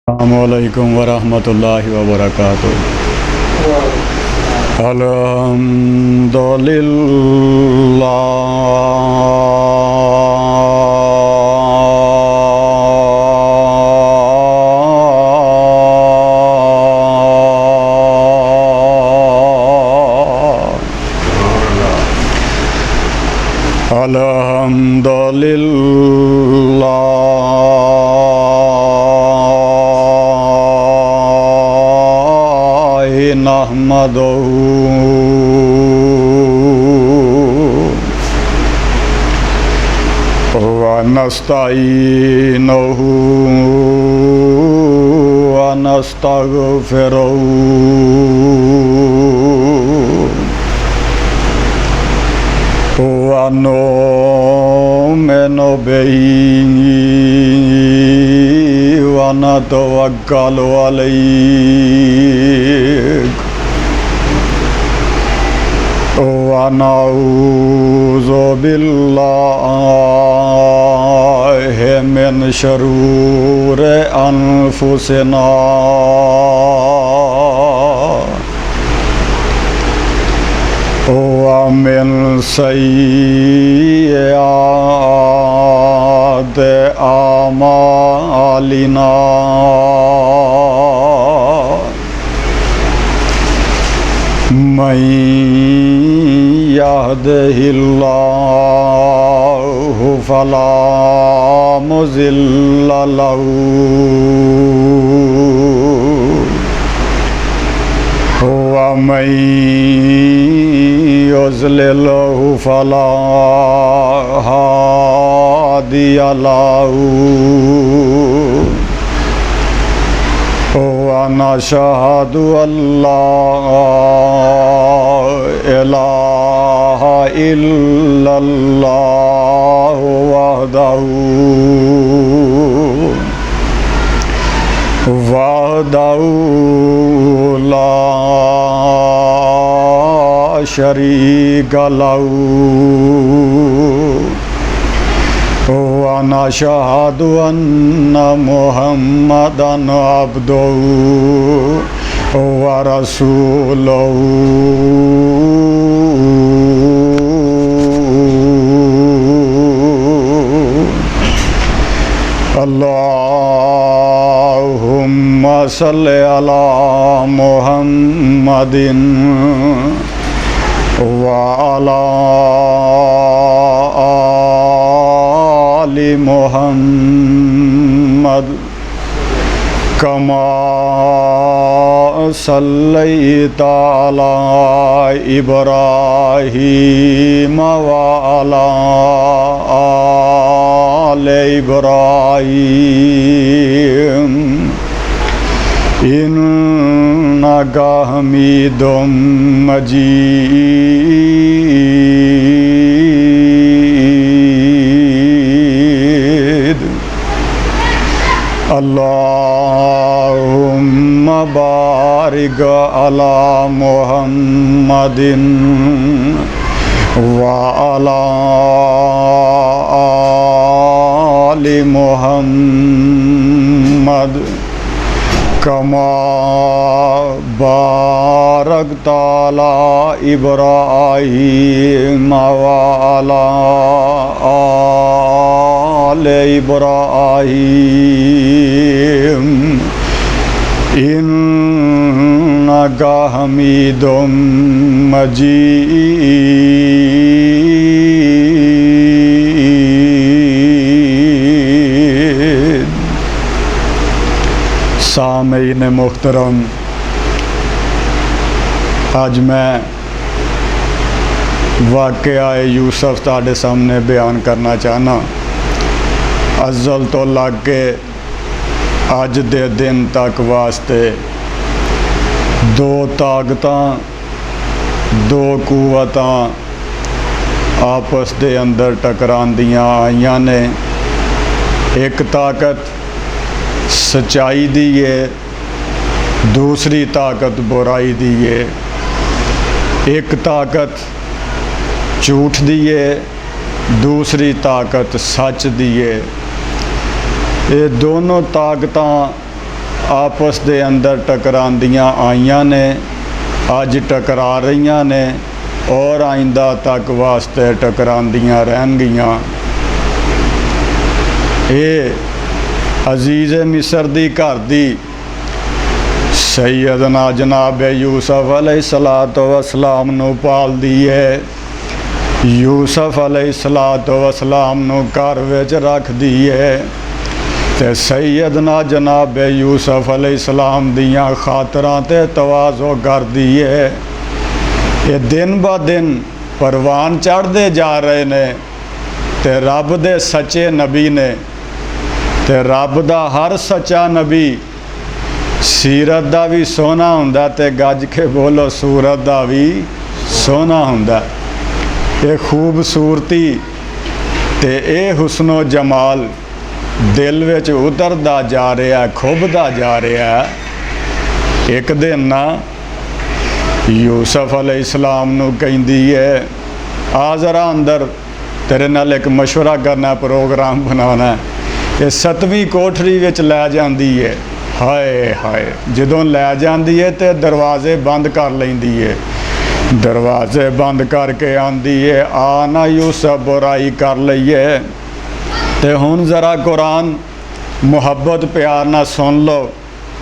अस्सलामुअलैकुम वरहमतुल्लाहि वबरकातुहू। अल्हम्दुलिल्लाहि नहमदुहू व नस्तईनुहु व नस्तगफिरुहू व नु'मिनु बिही व नतवक्कलु अलैहि व नऊज़ु बिल्लाहि मिन शुरूरि अनफुसिना व मिन सय्यिआति आमालिना। मन यहदिहिल्लाहु फला मुज़िल्ल लहू व मन युज़्लिल्हु फला हादिय लहू। व नशहदु अल्ला इलाहा इल्लल्लाहु वहदहू ला शरीक लहू व नशहदु अन्न मुहम्मदन अब्दुहू व रसूलुहू। अल्लाहुम्मा सल्लि अला मुहम्मदिन व अला आलि मुहम्मद कमा सल्लैता अला इब्राहीम व अला आलि इब्राहीम इन्नका हमीदुम मजीद। अल्लाहुम्मा बारिक अला मुहम्मदिन व अला आलि मुहम्मद कमा बारकता अला इब्राहीम व अला आलि इब्राहीम इन्नका हमीदुम मजीद। सामीन मुहतरम, आज मैं वाक़या यूसुफ तुहाडे सामने बयान करना चाहना। अज़ल तो लग के अज दे दिन तक वास्ते दो ताकतां दो कुवतां आपस दे अंदर टकरांदियां आईयां ने। एक ताकत सच्चाई दी है, दूसरी ताकत बुराई दी है। एक ताकत झूठ दी है, दूसरी ताकत सच दी है। ये दोनों ताकतां ਆਪਸ ਦੇ ਅੰਦਰ ਟਕਰਾਉਂਦੀਆਂ ਆਈਆਂ ਨੇ, ਅੱਜ ਟਕਰਾ ਰਹੀਆਂ ਨੇ ਔਰ ਆਇੰਦਾ ਤੱਕ ਵਾਸਤੇ ਟਕਰਾਉਂਦੀਆਂ ਰਹਿਣਗੀਆਂ। ਇਹ ਅਜ਼ੀਜ਼ ਮਿਸਰ ਦੀ ਘਰ ਦੀ ਸੈਯਦਨਾ ਜਨਾਬ ਯੂਸਫ अलैहिस्सलातो वस्सलाम ਨੂੰ ਪਾਲਦੀ ਹੈ। ਯੂਸਫ अलैहिस्सलातो वस्सलाम ਨੂੰ ਘਰ ਵਿੱਚ ਰੱਖਦੀ ਹੈ ਤੇ ਸੈਯਦਨਾ ਜਨਾਬ ਯੂਸਫ अलैहिस्सलाम ਦੀਆਂ ਖਾਤਰਾਂ ਤੇ ਤਵਾਜ਼ੋ ਕਰਦੀ ਹੈ। ਇਹ ਦਿਨ ਬ ਦਿਨ ਪਰਵਾਨ ਚੜ੍ਹਦੇ ਜਾ ਰਹੇ ਨੇ ਤੇ ਰੱਬ ਦੇ ਸੱਚੇ ਨਬੀ ਨੇ ਤੇ ਰੱਬ ਦਾ ਹਰ ਸੱਚਾ ਨਬੀ ਸੀਰਤ ਦਾ ਵੀ ਸੋਹਣਾ ਹੁੰਦਾ ਤੇ ਗੱਜ ਕੇ ਬੋਲੋ ਸੂਰਤ ਦਾ ਵੀ ਸੋਹਣਾ ਹੁੰਦਾ। ਇਹ ਖੂਬਸੂਰਤੀ ਤੇ ਇਹ ਹੁਸਨੋ ਜਮਾਲ ਦਿਲ ਵਿੱਚ ਉਤਰਦਾ ਜਾ ਰਿਹਾ, ਖੁੱਭਦਾ ਜਾ ਰਿਹਾ। ਇੱਕ ਦਿਨ ਨਾ ਯੂਸਫ अलैहिस्सलाम ਨੂੰ ਕਹਿੰਦੀ ਹੈ ਆ ਜ਼ਰਾ ਅੰਦਰ, ਤੇਰੇ ਨਾਲ ਇੱਕ ਮਸ਼ਵਰਾ ਕਰਨਾ, ਪ੍ਰੋਗਰਾਮ ਬਣਾਉਣਾ। ਇਹ 7ਵੀਂ ਕੋਠੜੀ ਵਿੱਚ ਲੈ ਜਾਂਦੀ ਹੈ। ਹਾਏ ਹਾਏ, ਜਦੋਂ ਲੈ ਜਾਂਦੀ ਹੈ ਤੇ ਦਰਵਾਜ਼ੇ ਬੰਦ ਕਰ ਲੈਂਦੀ ਹੈ। ਦਰਵਾਜ਼ੇ ਬੰਦ ਕਰਕੇ ਆਂਦੀ ਹੈ ਆ ਨਾ ਯੂਸਫ ਬੁਰਾਈ ਕਰ ਲਈਏ ਤੇ ਹੁਣ ਜ਼ਰਾ ਕੁਰਾਨ ਮੁਹੱਬਤ ਪਿਆਰ ਨਾਲ ਸੁਣ ਲਓ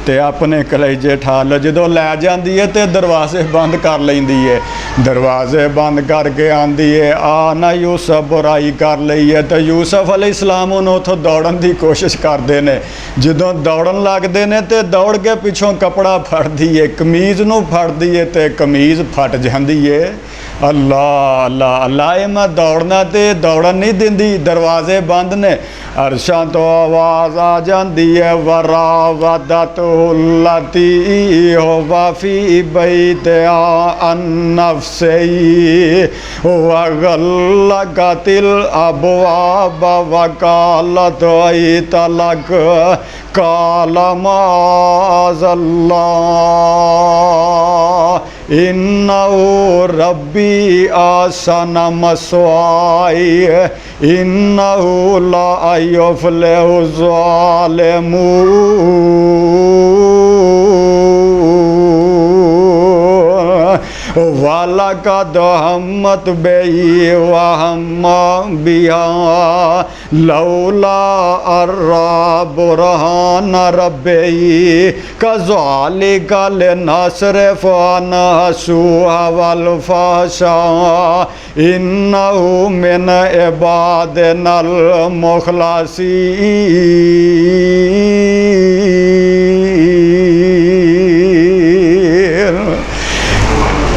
ਤੇ ਆਪਣੇ ਕਲੇਜੇ ਠਾ ਲਓ। ਜਦੋਂ ਲੈ ਜਾਂਦੀ ਹੈ ਤੇ ਦਰਵਾਜ਼ੇ ਬੰਦ ਕਰ ਲੈਂਦੀ ਹੈ। ਦਰਵਾਜ਼ੇ ਬੰਦ ਕਰਕੇ ਆਂਦੀ ਹੈ ਆ ਨਾ ਯੂਸਫ ਬੁਰਾਈ ਕਰ ਲਈ ਹੈ ਤੇ ਯੂਸਫ अलैहिस्सलाम ਉਹਨੂੰ ਉੱਥੋਂ ਦੌੜਨ ਦੀ ਕੋਸ਼ਿਸ਼ ਕਰਦੇ ਨੇ। ਜਦੋਂ ਦੌੜਨ ਲੱਗਦੇ ਨੇ ਤੇ ਦੌੜ ਕੇ ਪਿੱਛੋਂ ਕੱਪੜਾ ਫੜਦੀ ਹੈ, ਕਮੀਜ਼ ਨੂੰ ਫੜਦੀ ਹੈ ਤੇ ਕਮੀਜ਼ ਫਟ ਜਾਂਦੀ ਹੈ। ਅੱਲਾ ਅੱਲਾ ਅੱਲਾ, ਇਹ ਮੈਂ ਦੌੜਨਾ ਤੇ ਦੌੜਨ ਨਹੀਂ ਦਿੰਦੀ, ਦਰਵਾਜ਼ੇ ਬੰਦ ਨੇ। ਅਰਸ਼ਾਂ ਤੋਂ ਆਵਾਜ਼ ਆ ਜਾਂਦੀ ਹੈ ਵਰਾਵਦਤੁੱਲਤੀ ਵਾਫੀ ਬੈਤਿਹਾ ਅਨ ਨਫਸੀ ਵਗਲਕਤਿਲ ਅਬਵਾਬ ਵਕਾਲਤ ਤਲਕ ਕਾਲ ਮਾਜ਼ਅल्लाह इन्नहु रब्बी आसन मस्वाई इन्नहु ला युफ्लिहु ज़ालिमून वलक़द हम्मत बिही वहम्मा बिहा लौला अर्रा बुरहान रब्बिही कज़ालिका लिनस्रिफ़ अन्हु वल फ़हशा इन्नहु मिन इबादिनल मुख़लसीन।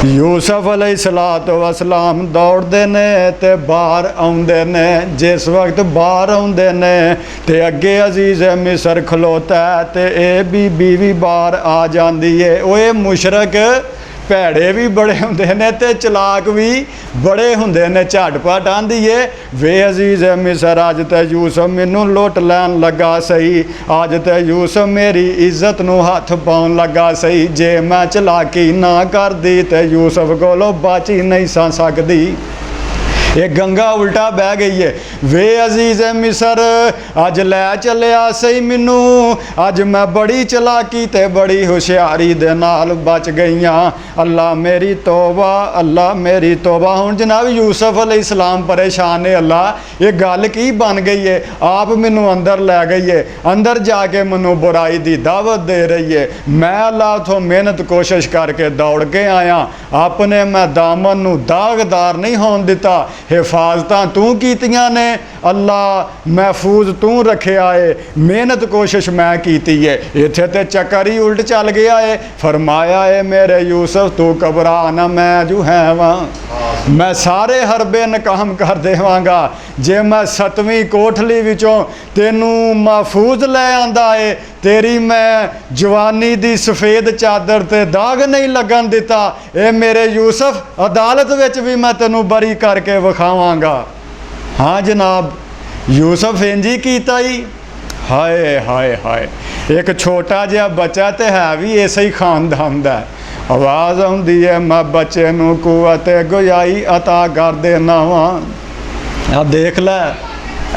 ਯੂਸਫ अलैहिस्सलाम ਦੌੜਦੇ ਨੇ ਤੇ ਬਾਹਰ ਆਉਂਦੇ ਨੇ। ਜਿਸ ਵਕਤ ਬਾਹਰ ਆਉਂਦੇ ਨੇ ਤੇ ਅੱਗੇ ਅਜ਼ੀਜ਼ ਮਿਸਰ ਖਲੋਤਾ ਤੇ ਇਹ ਬੀਬੀ ਵੀ ਬਾਹਰ ਆ ਜਾਂਦੀ ਹੈ। ਉਹ ਇਹ ਮੁਸ਼ਰਕ ਭੈੜੇ ਵੀ ਬੜੇ ਹੁੰਦੇ ਨੇ ਤੇ ਚਲਾਕ ਵੀ ਬੜੇ ਹੁੰਦੇ ਨੇ। ਝਟਪਟ ਆਂਦੀ ਏ ਵੇ ਅਜ਼ੀਜ਼ ਮਿਸਰ ਅੱਜ ਤੇ ਯੂਸਫ ਮੈਨੂੰ ਲੁੱਟ ਲੈਣ ਲੱਗਾ ਸਹੀ, ਅੱਜ ਤੇ ਯੂਸਫ ਮੇਰੀ ਇੱਜ਼ਤ ਨੂੰ ਹੱਥ ਪਾਉਣ ਲੱਗਾ ਸਹੀ। ਜੇ ਮੈਂ ਚਲਾਕੀ ਨਾ ਕਰਦੀ ਤੇ ਯੂਸਫ ਕੋਲੋਂ ਬਚ ਹੀ ਨਹੀਂ ਸਾਂ ਸਕਦੀ। ਇਹ ਗੰਗਾ ਉਲਟਾ ਬਹਿ ਗਈ ਹੈ। ਵੇ ਅਜ਼ੀਜ਼ ਮਿਸਰ ਅੱਜ ਲੈ ਚੱਲਿਆ ਸਹੀ ਮੈਨੂੰ, ਅੱਜ ਮੈਂ ਬੜੀ ਚਲਾਕੀ ਤੇ ਬੜੀ ਹੁਸ਼ਿਆਰੀ ਦੇ ਨਾਲ ਬਚ ਗਈਆਂ। ਅੱਲਾ ਮੇਰੀ ਤੋਬਾ, ਅੱਲਾ ਮੇਰੀ ਤੋਬਾ। ਹੁਣ ਜਨਾਬ ਯੂਸਫ अलैहिस्सलाम ਪਰੇਸ਼ਾਨ ਨੇ। ਅੱਲਾ ਇਹ ਗੱਲ ਕੀ ਬਣ ਗਈ ਹੈ? ਆਪ ਮੈਨੂੰ ਅੰਦਰ ਲੈ ਗਈ ਹੈ, ਅੰਦਰ ਜਾ ਕੇ ਮੈਨੂੰ ਬੁਰਾਈ ਦੀ ਦਾਵਤ ਦੇ ਰਹੀ ਹੈ। ਮੈਂ ਅੱਲਾ ਤੋਂ ਮਿਹਨਤ ਕੋਸ਼ਿਸ਼ ਕਰਕੇ ਦੌੜ ਕੇ ਆਇਆ, ਆਪਣੇ ਮੈਂ ਦਾਮਨ ਨੂੰ ਦਾਗਦਾਰ ਨਹੀਂ ਹੋਣ ਦਿੱਤਾ। हिफाजतां तू कीतियां ने, अल्लाह महफूज तू रखिया है, मेहनत कोशिश मैं कीती है। इत्थे ते चक्कर ही उल्ट चल गया है। फरमाया है मेरे यूसुफ तू घबरा ना, मैं जो है वहाँ मैं सारे हरबे नकाम कर देवांगा। जे मैं 7वीं कोठली विचों तेनू महफूज लै आंदा है, तेरी मैं जवानी दी सफ़ेद चादर ते दाग नहीं लगन दिता। ए मेरे यूसुफ अदालत विच भी मैं तेनू बरी करके विखावांगा। हाँ जनाब यूसुफ इंज ही कीता ही। हाय हाय हाय, एक छोटा जिहा बच्चा तो है भी इसे ही खानदान दा। आवाज़ आउंदी है मैं बच्चे नू कुवत गुजाई अता कर देना वा। आ देख लै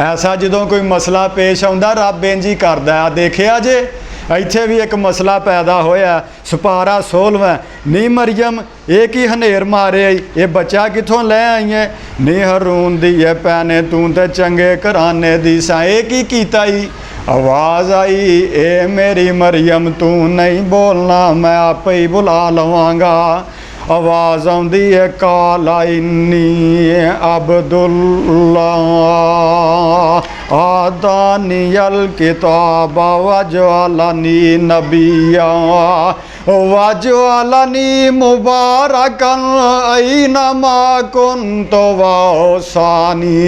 ऐसा जो कोई मसला पेश आउंदा रब इंज ही करदा। देखिया जे ਇੱਥੇ ਵੀ ਇੱਕ ਮਸਲਾ ਪੈਦਾ ਹੋਇਆ। ਸਪਾਰਾ 16ਵਾਂ। ਨੀ ਮਰੀਮ ਇਹ ਕੀ ਹਨੇਰ ਮਾਰੇ ਇਹ ਬੱਚਾ ਕਿੱਥੋਂ ਲੈ ਆਈ ਹੈ? ਨੀ ਹरून ਦੀ ਹੈ ਭੈਣੇ ਤੂੰ ਤੇ ਚੰਗੇ ਘਰਾਣੇ ਦੀ ਸਾਂ। ਇਹ ਕੀ ਕੀਤਾ ਈ? ਆਵਾਜ਼ ਆਈ ਏ ਮੇਰੀ ਮਰੀਮ ਤੂੰ ਨਹੀਂ ਬੋਲਣਾ, ਮੈਂ ਆਪੇ ਹੀ ਬੁਲਾ ਲਵਾਂਗਾ। ਆਵਾਜ਼ ਆਉਂਦੀ ਹੈ ਕਾਲਾ ਇੰਨੀ ਅਬਦੁੱਲਾ ਆਦਾਨੀਅਲ ਕਿਤਾਬ ਵਜਅਲਨੀ ਨਬੀਆ वजअलनी मुबारकन ऐनमा कुन्तु वौसानी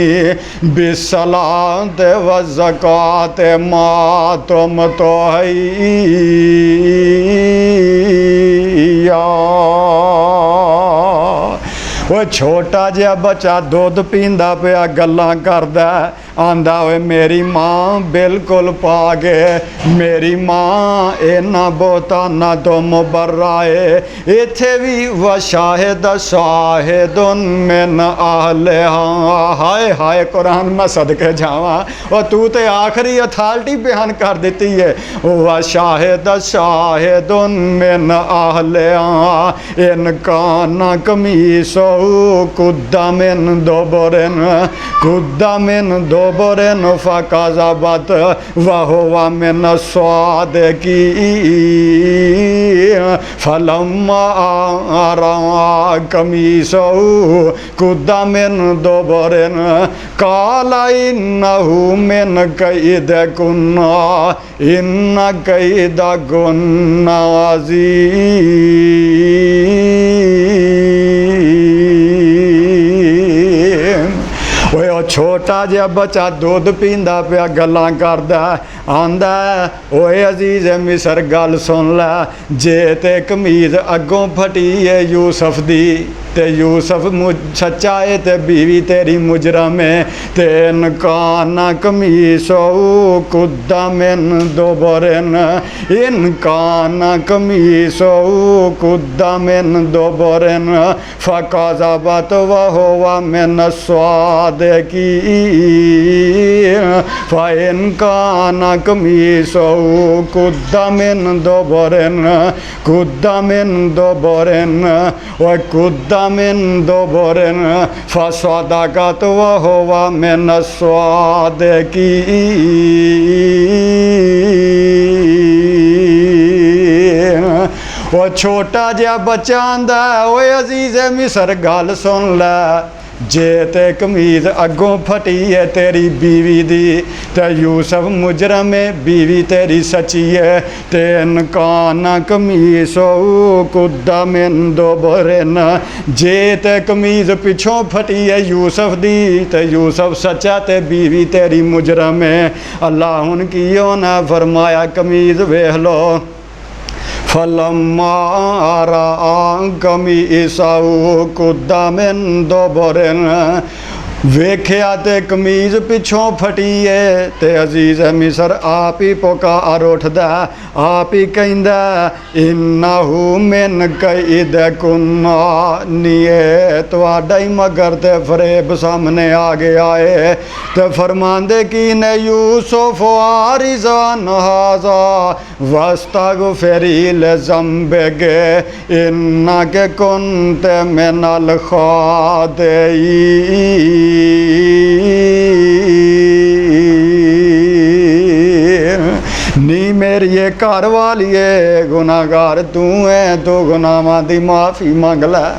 बिस्सलात व ज़कात मा तुमतो हैया। वो छोटा जिहा बच्चा दुध पींदा पिया गल्लां करदा आंदा होए मेरी माँ बिल्कुल पाक है, मेरी माँ इन्ना बहुता ना तो मुबर्राए। इत्थे भी वशाहिद शाहिदुन मिन आहले। हाय हाय कुरान मैं सदके जावां और तू ते आखिरी अथॉरिटी बयान कर देती है। वशाहिद शाहिदुन मिन आहले इन काना कमीसो कुद्दा मिन दोबरिन कुद्दा मिन दोबरिन फकाज़बत वहुवा मिन स्वादिकीन फलम्मा रा कमीसो कुद्दा मिन दोबरिन काला इन्नहु मिन कैदिकुन्ना इन्न कैदकुन्ना अज़ीम। ओए छोटा जिहा बच्चा दुध पींदा पिया गल्लां करदा आंदा ओए अजीज़ मिसर गल सुन लै जे ते कमीज़ अगों फटी है यूसुफ दी ते यूसुफ सच्चा है ते बीवी तेरी मुजरम है ते इनकाना कमीसो कुद्दा मिन दोबरिन इनकाना कमीसो कुद्दा मिन दोबरिन फकाज़बत वहुवा मिन स्वादिकीन फ़इनकाना कमीसो कुद्दा मिन दोबरिन कुद्दा मिन दोबरिन व कुद्दा मिन दोबरिन फसदक़त वहुवा मिन स्वादिकीन। वो छोटा जिहा बच्चा आंदा ओए अजीज़ मिसर गल सुन लै जे ते कमीज़ अगों फटी है तेरी बीवी दी ते यूसुफ मुजरम है बीवी तेरी सच्ची है ते इनकाना कमीसो कुद्दा मिन दोबरिन जे ते कमीज़ पिछों फटी है यूसुफ दी ते यूसुफ सच्चा ते बीवी तेरी मुजरम है। अल्लाह हुन की होना फरमाया कमीज़ वेख लो फलम्मा रआ कमीसहु कुद्दा मिन दोबरिन वेख्या ते कमीज़ पिछों फटी है ते अजीज़ मिसर आप ही पुकार उठदा आप ही कहंदा इन्नहु मिन कैदिकुन्ना नीए तुहाडा ही मगर ते फरेब सामने आ गया है ते फरमांदे की ने यूसुफ आरिज़ान हाज़ा वस्तगफिरी लिज़ंबिके इन्नके कुन्ते मिनल खातिईन। नी मेरी ये घर वालीए गुनाहगार तू है तो गुनाहां दी माफ़ी मंग लै।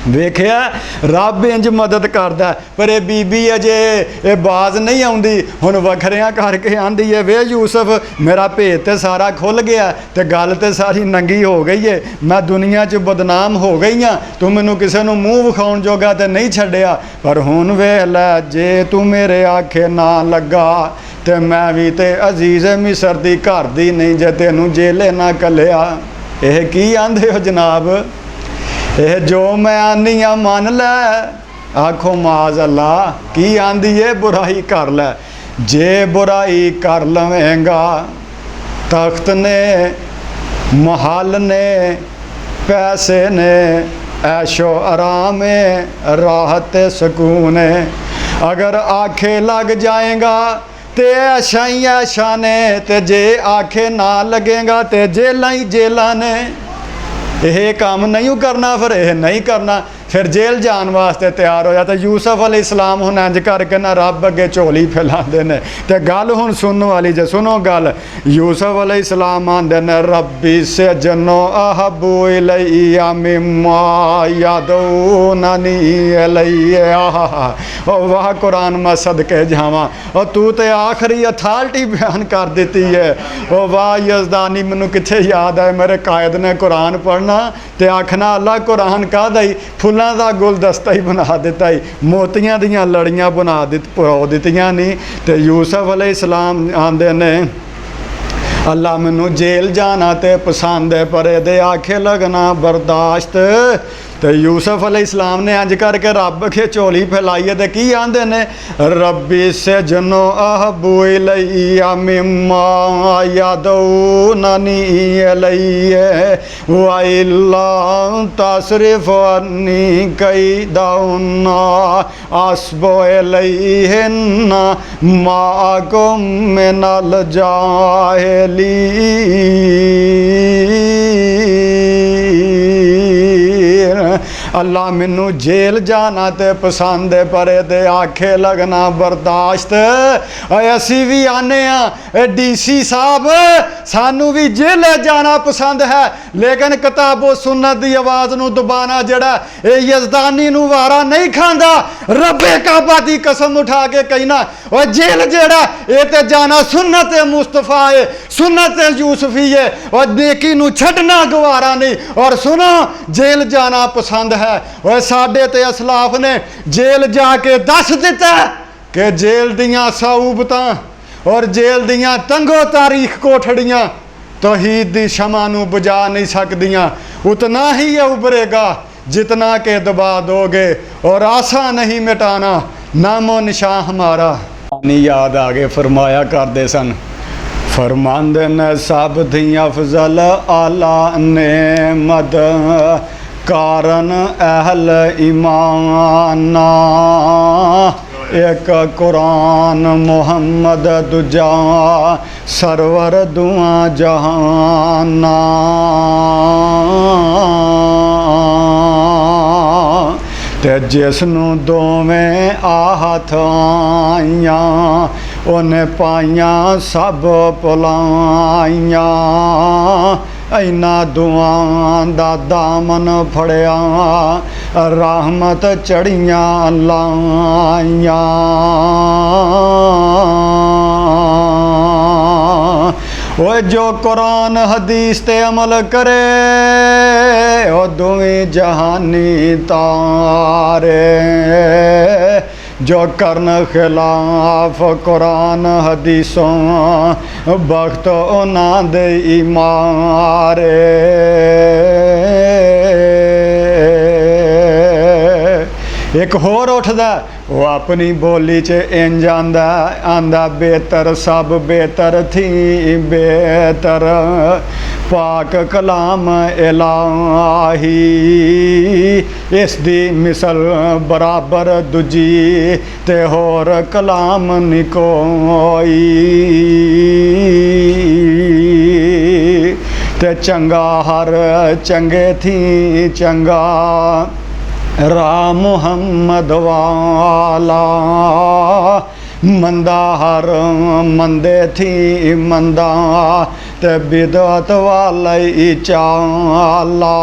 वेख्या रब इंज मदद करदा पर ये बीबी अजे ये बाज नहीं आउंदी हुण वखरियां करके आंदी है वे यूसुफ मेरा भेद ते सारा खुल गया ते गल ते सारी नंगी हो गई है मैं दुनिया च बदनाम हो गई हाँ तू मैनू किसी नूं मूँह विखाउण जोगा ते नहीं छड्डिया पर हुण वेख लै जे तू मेरे आखे ना लगा ते मैं भी ते अजीज़ मिसर दी घर दी नहीं जे तेनू जेले ना कलिया। यह की आंदे हो जनाब यह जो मैं आनी हाँ मन लै आखो माज अल्लाह की आंदी है बुराई कर लै जे बुराई कर लवेंगा तख्त ने महल ने पैसे ने ऐशो आराम राहत सुकून अगर आखे लग जाएगा ते ऐशा ही ऐशा ने, ते जे आखे ना लगेगा ते जेलां ही जेलां ने। यह काम नहीं करना, फिर यह नहीं करना, फिर जेल जान वास्ते तैयार होया। तो यूसुफ अलैहिस्सलाम हुण इंज करके ना रब अगे झोली फैलाते ने। तो गल हुण सुनने वाली जे, सुनो गल। यूसुफ अलैहिस्सलाम आंदे ने रब्बी सजनो अहब्बु इलैया मिम्मा यदऊननी इलैहि। ओ वाह कुरान मैं सदके जावां, और तू तो आखिरी अथॉरिटी बयान कर दी है। ओ वाह यजदानी, मैनू कित्थे याद है मेरे कायद ने कुरान पढ़ना ते आखना अल्लाह कुरान का दई फुल्लां दा गुलदस्ता ही बना दिता ही, मोतियां दियां लड़ियां बना परो दित्तियां नहीं। तो यूसुफ अलैहिस्सलाम आंदे ने अल्लाह मैनू जेल जाना ते पसंद है, पर ये आखे लगना बर्दाश्त। तो यूसुफ अलैहिस्सलाम ने इंज करके रब के झोली फैलाइए तो की आंदे ने रब्बी सजनो अहब्बु इलैया मिम्मा यदऊननी इलैहि व इल्ला तसरिफ अन्नी कैदहुन्ना अस्बु इलैहिन्ना माअकुम मिनल जाहिलीन। अल्लाह मैनू जेल जाना ते पसंद है, पर ये आखे लगना बर्दाश्त। असी भी आने DC साहब सानू भी जेल जाना पसंद है, लेकिन किताबो सुन्नत की आवाज़ नू दबाना जड़ा यजदानी नू वारा नहीं खांदा। रब्बे काबा की कसम उठा के कहना और जेल जड़ा ये ते जाना सुन्नत मुस्तफा है, सुन्नत यूसुफी है, और नेकी नू छड्डना गवारा नहीं। और सुनो जेल जाना पसंद है, और साडे ते असलाफ ने जेल जाके दस दिता कि जेल दियां सऊबतां और जेल दियां तंगो तारीख कोठड़ियां तौहीद दी शमा नू बुझा नहीं सकदियां। उतना ही ये उभरेगा जितना के दबा दोगे, और आशा नहीं मिटाना नामो निशान हमारा। नहीं याद आगे फरमाया करते सन, फरमांदे ने सब थी अफजल आला नेमत कारण अहल ईमाना। एक कुरान मुहम्मद दूजा सरवर दुआ जहाना। ते जिसनू दोवें आहत आइयां उन्हें पाइयां सब भुलाइयां। इन्ना दुआं दा दामन फड़िया रहमत चढ़ियां लाइयां। वो जो कुरान हदीस ते अमल करे वो दुई जहानी तारे। जो करन खिलाफ कुरान हदीसों बख्त उना दे मारे। एक होर उठदा वो अपनी बोली च इंज आंदा आंदा बेहतर सब बेहतर थी बेहतर पाक कलाम इलाही। इस दी मिसल बराबर दूजी ते होर कलाम निकोई। ते चंगा हर चंगे थी चंगा राम मुहम्मद वाला। मंदा हर मंदे थी मंदा ते बिदअत वाला चाला।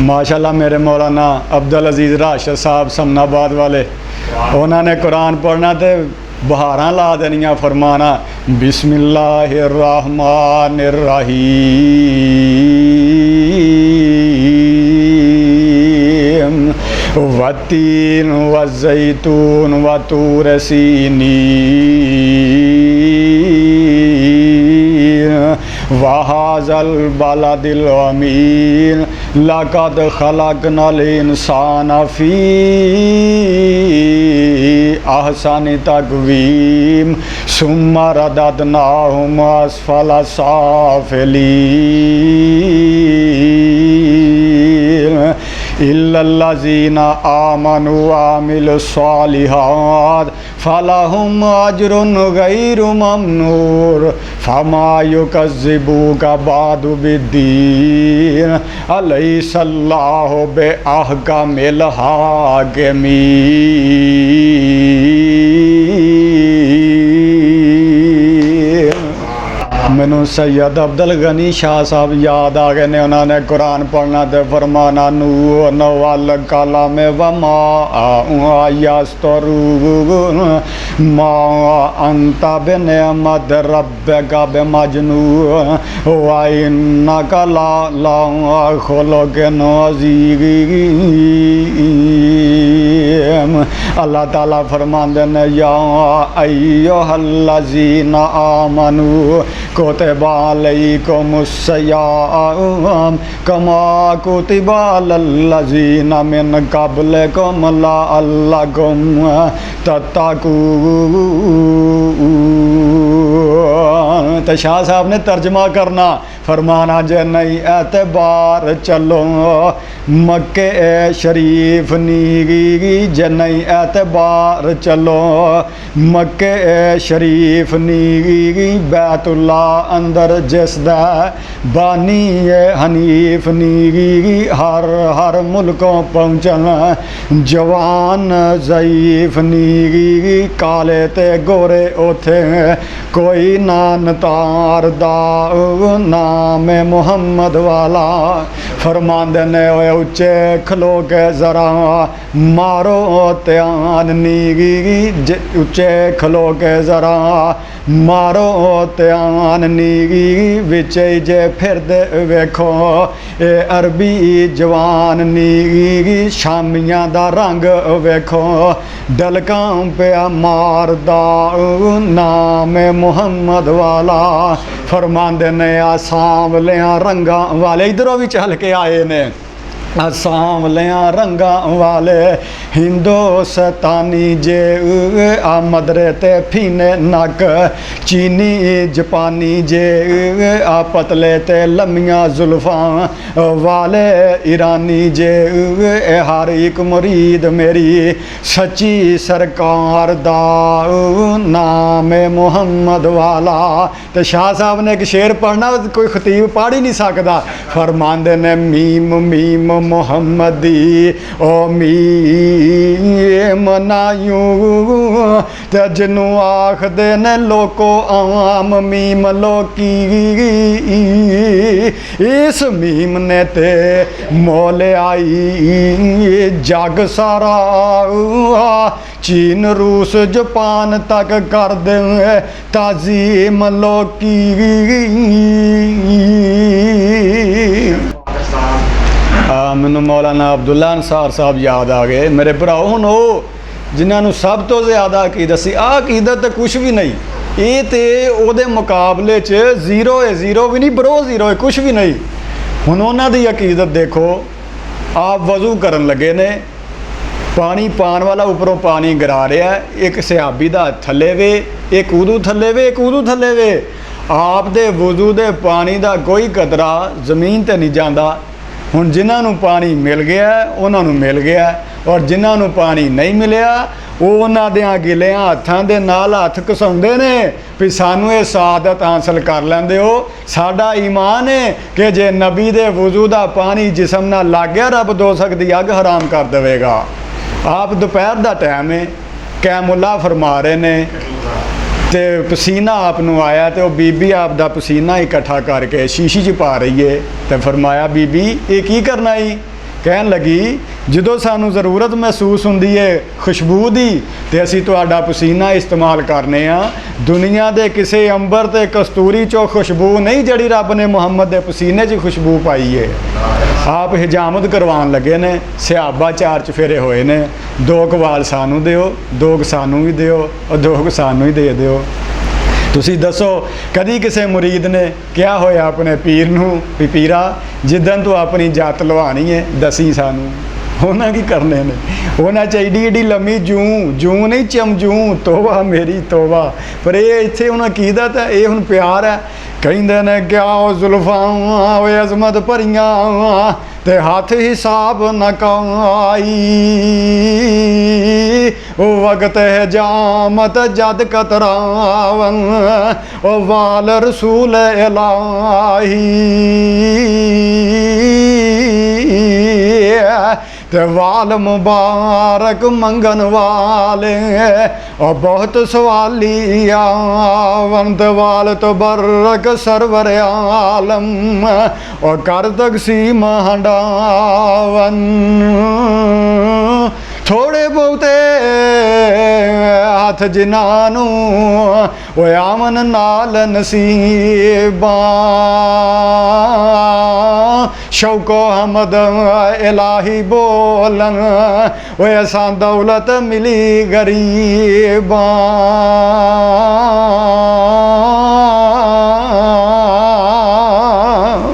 माशाल्लाह मेरे मौलाना अब्दुल अजीज़ राशिद साहब समनाबाद वाले, उन्होंने कुरान पढ़ना तो बहारां ला देनियां, फरमाना बिस्मिल्लाहिर्रहमानिर्रहीम वतीन वज़ैतून वतूर सीनीन वहाज़ल बलदिल अमीन लक़द खलक़नल इंसान फ़ी अहसनि तक़वीम सुम्मा रददनाहु अस्फ़ल साफ़िलीन। इल्लल्लज़ीना आमनु वामिलुस्सालिहात फलहुम अज्रुन गैरु ममनूर फमा युकज़्ज़िबूका बादु बिद्दीन अलैहिस्सल्लाहु बिअहकमिल हाकिमीन। मैनू सैयद अब्दुल गनी शाह साहब याद आ गए ने। उन्होंने कुरान पढ़ना तो फरमाना नूर नवल कलम वमा यस्तरून मा अंता बिनिअमत रब्बिका बिमजनून व इन्नका ला खुलुकिन अज़ीम। अल्लाह ताला फरमाते ने या अय्युहल्लज़ीना आमनू कुतिबा अलैकुमुस्सियाम कमा कुतिबा अलल्लज़ीना मिन क़ब्लिकुम लअल्लकुम तत्तक़ून। तो शाह साहब ने तर्जमा करना फरमाना जे नहीं एतबार चलो मक्के शरीफ नीगी जे नहीं एतबार चलो मक्के शरीफ नीगी बैतुल्ला अंदर जिसदा बानी हनीफ नीगी हर हर मुल्कों पहुँचन जवान ज़ईफ नीगी काले ते गोरे उथे कोई नान तार दा नाम मुहम्मद वाला। फरमांदे ने ओए उच्चे खलो के ज़रा मारो त्यान नीगी उच्चे खलो के ज़रा मारो त्यान नीगी विचे जे फिर दे वेखो ए अरबी जवान नीगी शामियां दा रंग वेखो डलकां पे मारदा नाम मुहम्मद वाला। फरमांदे ने आ सांवलियां रंगां वाले इधरों भी चल के आए ने सांवलियां रंगा वाले हिंदुस्तानी जे आ मदरे ते फीने नक चीनी जापानी जे आ पतले ते लम्मियां जुल्फां वाले ईरानी जे हर एक मुरीद मेरी सच्ची सरकार दा नाम मुहम्मद वाला। तो शाह साहब ने एक शेर पढ़ना कोई खतीब पढ़ ही नहीं सकता। फरमांदे ने मीम मीम मुहम्मदी ओ मीम नायू ते जिन्नू आखदे ने लोको आम मीम लोकी इस मीम ने ते मोल आई जग सारा चीन रूस जापान तक कर दे ताजीम लोकी। मैनू मौलाना अब्दुल्ला अंसार साहब याद आ गए। मेरे भराओ हुण वो जिन्होंने सब तो ज़्यादा अकीदत सी अकीदत तो कुछ भी नहीं ये तो वो मुकाबले च जीरो है जीरो भी नहीं बरो जीरो है कुछ भी नहीं। हुण उन्हां दी अकीदत देखो आप वज़ू करन लगे ने पानी पान वाला उपरों पानी गिरा रहा है एक सहाबी दा थले वे एक उदू थले वे एक उदू थले वे आप दे वज़ू दे पानी दा कोई कतरा ज़मीन ते नहीं जाता। हुण जिन्होंने पानी मिल गया उन्होंने मिल गया और जिन्होंने पानी नहीं मिलिया वो उन्होंने दियां गिलियां हत्थां दे नाल हत्थ घसाउंदे ने भी सानू ये सादत हासिल कर लैंदे हो। साडा ईमान है कि जे नबी दे वज़ू दा पानी जिसम नाल लग गया रब दोज़ख दी अग हराम कर देवेगा। आप दोपहर दा टाइम है कैमुल्ला फरमा रहे ने तो पसीना आपनू आया तो बीबी आप दा पसीना इकट्ठा करके शीशी च पा रही है तो फरमाया बीबी ये की करना ही कहन लगी जो सानू ज़रूरत महसूस होंदी है खुशबू की तो असी तुहाडा पसीना इस्तेमाल करने दुनिया के किसी अंबर ते कस्तूरी चो खुशबू नहीं जड़ी रब ने मुहम्मद के पसीने च खुशबू पाई है। आप हिजामत करवान लगे ने सहाबा चार चफेरे होए ने दो कवाल सानू दिओ दो सानू भी दिओ और दो सानू ही दे दिओ। तुसी दसो कदी किसी मुरीद ने क्या होया अपने पीर नूं भी पीरा जिदन तू अपनी जात लवानी है दसी सानू ਉਹਨਾਂ ਕੀ ਕਰਨੇ ਨੇ, ਉਹਨਾਂ 'ਚ ਐਡੀ ਐਡੀ ਲੰਮੀ ਜੂੰ ਨਹੀਂ ਚਮਜੂ, ਤੋਬਾ ਮੇਰੀ ਤੋਬਾ। ਪਰ ਇਹ ਇੱਥੇ ਉਹਨਾਂ ਕੀਦਾ ਤਾਂ ਇਹ ਹੁਣ ਪਿਆਰ ਹੈ। ਕਹਿੰਦੇ ਨੇ ਕਿਆ ਉਹ ਜ਼ੁਲਫਾਂ ਓਏ ਅਜ਼ਮਤ ਭਰੀਆਂ ਤੇ ਹੱਥ ਹਿਸਾਬ ਨਾ ਕਾਈ, ਉਹ ਵਕਤ ਹੈ ਜਾਮਤ ਜਦ ਕਤਰਾਵਨ ਉਹ ਵਾਲ ਰਸੂਲ ਇਲਾਹੀ, ਤੇ ਵਾਲ ਮੁਬਾਰਕ ਮੰਗਣ ਵਾਲੇ ਉਹ ਬਹੁਤ ਸਵਾਲੀ ਆਵਨ, ਤੇ ਵਾਲ ਤਬਰਕ ਸਰਵਰ ਆਲਮ ਉਹ ਕਰ ਤਕਸੀਮ ਹੰਡਾਵਨ। ਥੋੜੇ ਬਹੁਤੇ ਹੱਥ ਜਿਨ੍ਹਾਂ ਨੂੰ ਉਹ ਆਮਨ ਨਾਲ ਨਸੀਬਾਂ, ਸ਼ੌਕੋ ਹਮਦ ਇਲਾਹੀ ਬੋਲਨ ਓਏ ਅਸਾਂ ਦੌਲਤ ਮਿਲੀ ਗਰੀਬਾਂ।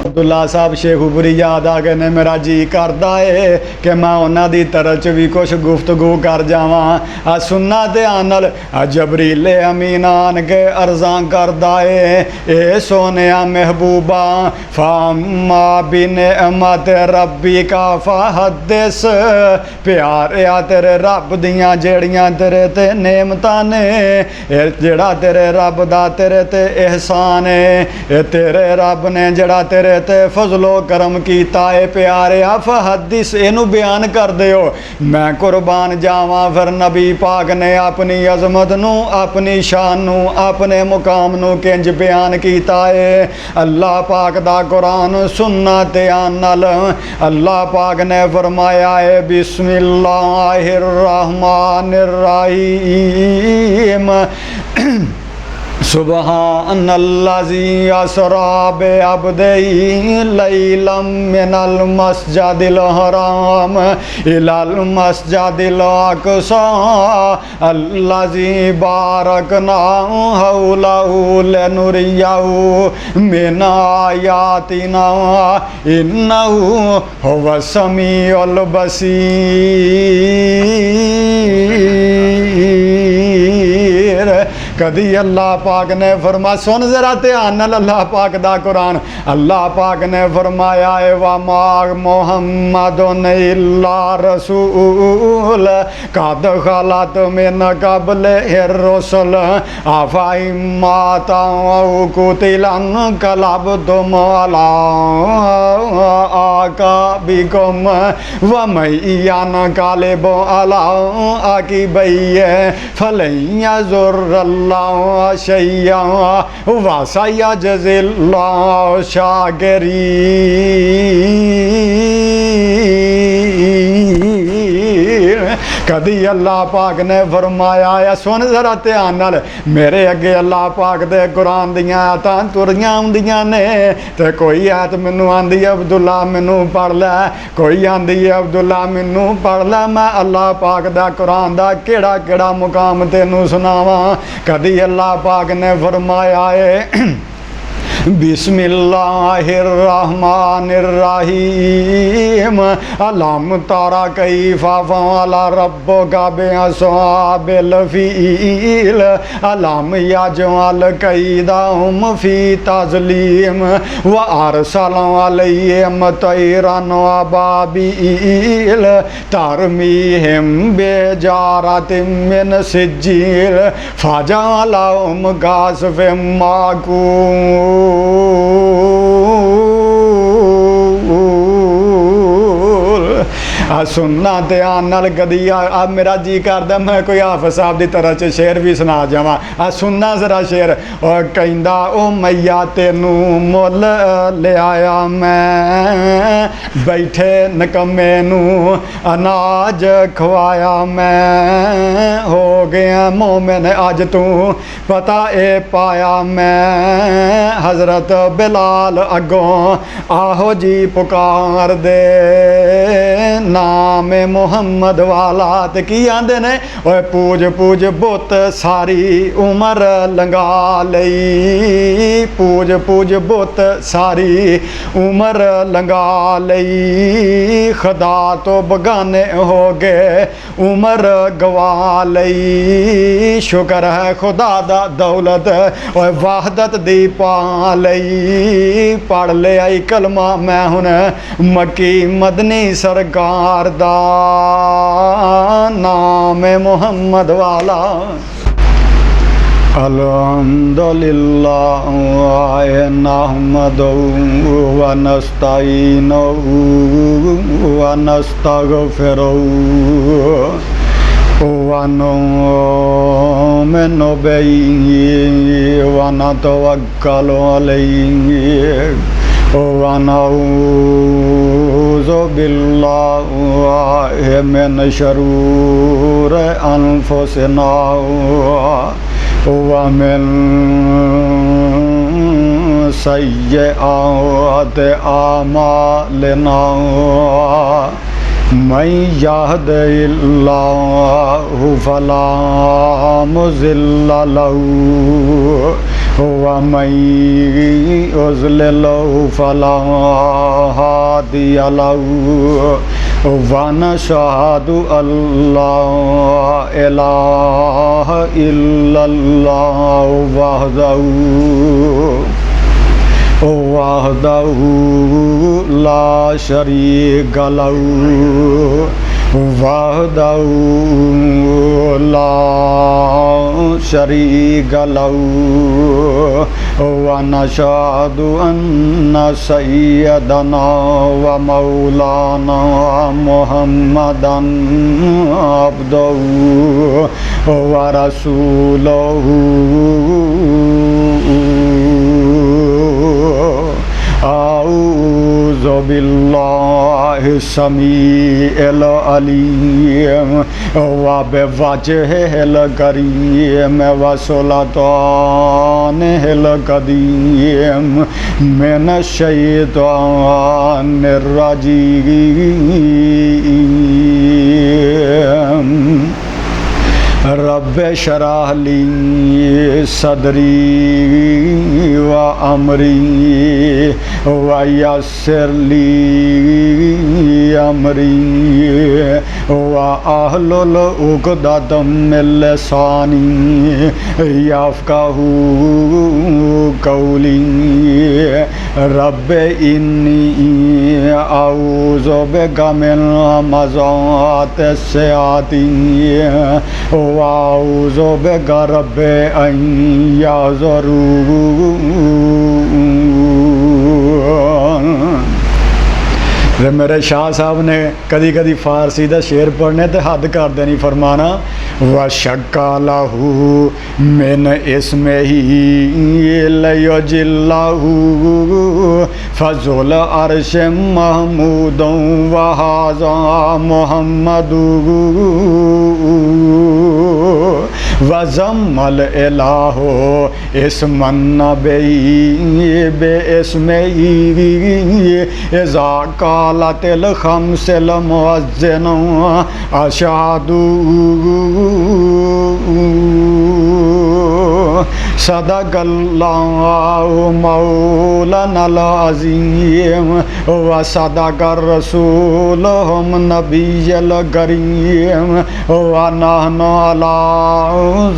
ਅਬਦੁੱਲਾ ਸਾਹਿਬ ਸ਼ੇਖੂਪੁਰੀ ਯਾਦ ਆ ਗਏ ਨੇ। ਮੇਰਾ ਜੀ ਕਰਦਾ ਏ ਕਿ ਮੈਂ ਉਹਨਾਂ ਦੀ ਤਰ੍ਹਾਂ 'ਚ ਵੀ ਕੁਛ ਗੁਫ਼ਤਗੂ ਕਰ ਜਾਵਾਂ। ਆ ਸੁਣਨਾ ਧਿਆਨ ਨਾਲ। ਆ ਜਬਰੀਲ ਅਮੀਨ ਆਣ ਕੇ ਅਰਜ਼ਾਂ ਕਰਦਾ ਏ, ਇਹ ਸੋਨਿਆ ਮਹਿਬੂਬਾ ਫਾਮਾ ਬਿਨਿਅਮਤ ਰੱਬੀ ਕਾ ਫਹਦਿਸ, ਪਿਆਰਿਆ ਤੇਰੇ ਰੱਬ ਦੀਆਂ ਜਿਹੜੀਆਂ ਤੇਰੇ ਤੇ ਨੇਮਤਾਂ ਨੇ, ਇਹ ਜਿਹੜਾ ਤੇਰੇ ਰੱਬ ਦਾ ਤੇਰੇ ਤੇ ਇਹਸਾਨ ਏ, ਇਹ ਤੇਰੇ ਰੱਬ ਨੇ ਜਿਹੜਾ ਤੇਰੇ ਤੇ ਫਜ਼ਲੋ ਕਰਮ ਕੀਤਾ ਏ ਪਿਆਰਿਆ ਫਹਦੀਸ, ਇਹਨੂੰ ਬਿਆਨ ਕਰ ਦਿਓ। ਮੈਂ ਕੁਰਬਾਨ ਜਾਵਾਂ ਫਿਰ ਨਬੀ ਪਾਕ ਨੇ ਆਪਣੀ ਅਜ਼ਮਤ ਨੂੰ, ਆਪਣੀ ਸ਼ਾਨ ਨੂੰ, ਆਪਣੇ ਮੁਕਾਮ ਨੂੰ ਕਿੰਜ ਬਿਆਨ ਕੀਤਾ ਏ। ਅੱਲਾਹ ਪਾਕ ਦਾ ਕੁਰਾਨ ਸੁਨਨਾ ਧਿਆਨ ਨਾਲ। ਅੱਲਾਹ ਪਾਕ ਨੇ ਫਰਮਾਇਆ ਏ ਬਿਸਮਿल्लाहिर रहमानिर रहीम, सुबहानल्लज़ी असरा बिअब्दिही लैलम मिनल मस्जिदिल हराम इलल मस्जिदिल अक़सा अल्लज़ी बारकना हौलहु लिनुरियहु मिन आयातिना इन्नहु हुवस समीउल बसीर। कदी अल्लाह पाक ने फरमा, सुन जरा ध्यान नाल अल्लाह पाक दा कुरान। अल्लाह पाक ने फरमाया है वमा मुहम्मदुन इल्ला रसूल कद खलत मिन क़ब्लिहिर रुsul अफ़इन माता औ कुतिलन क़लबतुम अला आक़ाबिकुम व मन यनक़लिबु अला आक़िबैहि फ़लन यज़ुर्रल्लाह शैया वसयजज़िल्ला शाकिरीन। कदी अल्लाह पाक ने फरमाया है, सुन जरा ध्यान नाल, मेरे अगे अल्लाह पाक दे कुरान दियां आयतां तुरियां आउंदियां ने, ते कोई आयत मैनू आंदी है अब्दुल्ला मैनू पढ़ लै, कोई आंदी है अब्दुल्ला मैनू पढ़ लै, मैं अल्लाह पाक दा कुरान दा केड़ा केड़ा मुकाम तेनू सुनावां। कदी अल्लाह पाक ने फरमाया है बिस्मिल्लाहिर्रहमानिर्रहीम अलम तारा कैफा फअला रब्बुका बिअस्हाबिल फील अलम यजअल कैदहुम फी तज़लीम व अरसल अलैहिम तैरन अबाबील तरमीहिम बिजारतिम मिन सिज्जील फजअलहुम कासफिम माकूल। सुनना ध्यान नाल। कदी अब मेरा जी करदा मैं कोई हाफिज़ साहब की तरह च शेर भी सुना जावां। सुनना जरा शेर। और कहंदा ओ मैया तेनू मुल लिआया मैं, बैठे नकम्मे नू अनाज खवाया मैं, हो गया मोमिन अज तू पता ए पाया मैं, हज़रत बिलाल अगों आहो जी पुकार दे ना नाम मुहम्मद वाला। ते की आंदे ने ओए पूज पूज बुत सारी उमर लंघा लई, पूज पूज बुत सारी उमर लंघा लई, खुदा तो बगाने हो गए उमर गवा लई। शुक्र है खुदा दा दौलत और वाहदत दी पा लई, पढ़ ले आई कलमा मैं हुन मक्की मदनी सरकार दा, नाम मुहम्मद वाला। अल्हम्दुलिल्लाह नहमदुहु व नस्तईनुहु व नस्तगफिरुहु व नु'मिनु बिही व नतवक्कलु अलैहि व नऊज़ु बिल्लाहि मिन शुरूरि अनफुसिना व मिन सय्यिआति आमालिना। मैं यहदिल्लाहु फला मुज़िल्ल लहू व मैं युज़लिलहु फला हादिय लहू व नशहदु अल्ला इलाहा इल्लल्लाहु वहदहु ला शरीक लहू वहदहु ला शरीक लहू व नशहदु अन्न सय्यदना व मौलाना मुहम्मदन अब्दुहु व रसूलुहु। औज़ु बिल्लाहि समीइल अलीम व बिवजहिल करीम व सुल्तानिहिल क़दीम मिनश शैतानिर रजीम। रब्बे शरह ली सदरी व अमरी व यस्सिर ली अमरी व अहलुल उक़दतम मिन लिसानी यफ़क़हू क़ौली। रब्बे इन्नी अऊज़ु बिका मिन हमज़ातिश शयातीन व अऊज़ु बिका रब्बे अन यहज़ुरून। मेरे शाह साहब ने कदी कदी फारसी का शेर पढ़ने तो हद कर देनी, फरमाना व शक्का लहू मिन इस्मिही लयुजिल्लहू फज़ुल अर्श महमूदु व हाज़ा मुहम्मदु व ज़म्मल इलाहु इस्मन नबी बिइस्मिही इज़ा क़ालतिल ख़म्सिल मुअज़्ज़िनु अशहदु सदक़ल्लाहु मौलानल अज़ीम व सदक़र रसूलुहुम नबिय्युल करीम व नहनु अला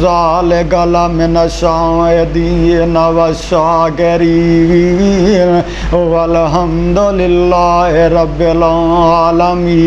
ज़ालिका लमिनश शाहिदीन व शाकिरीन वल्हम्दुलिल्लाहि रब्बिल आलमीन।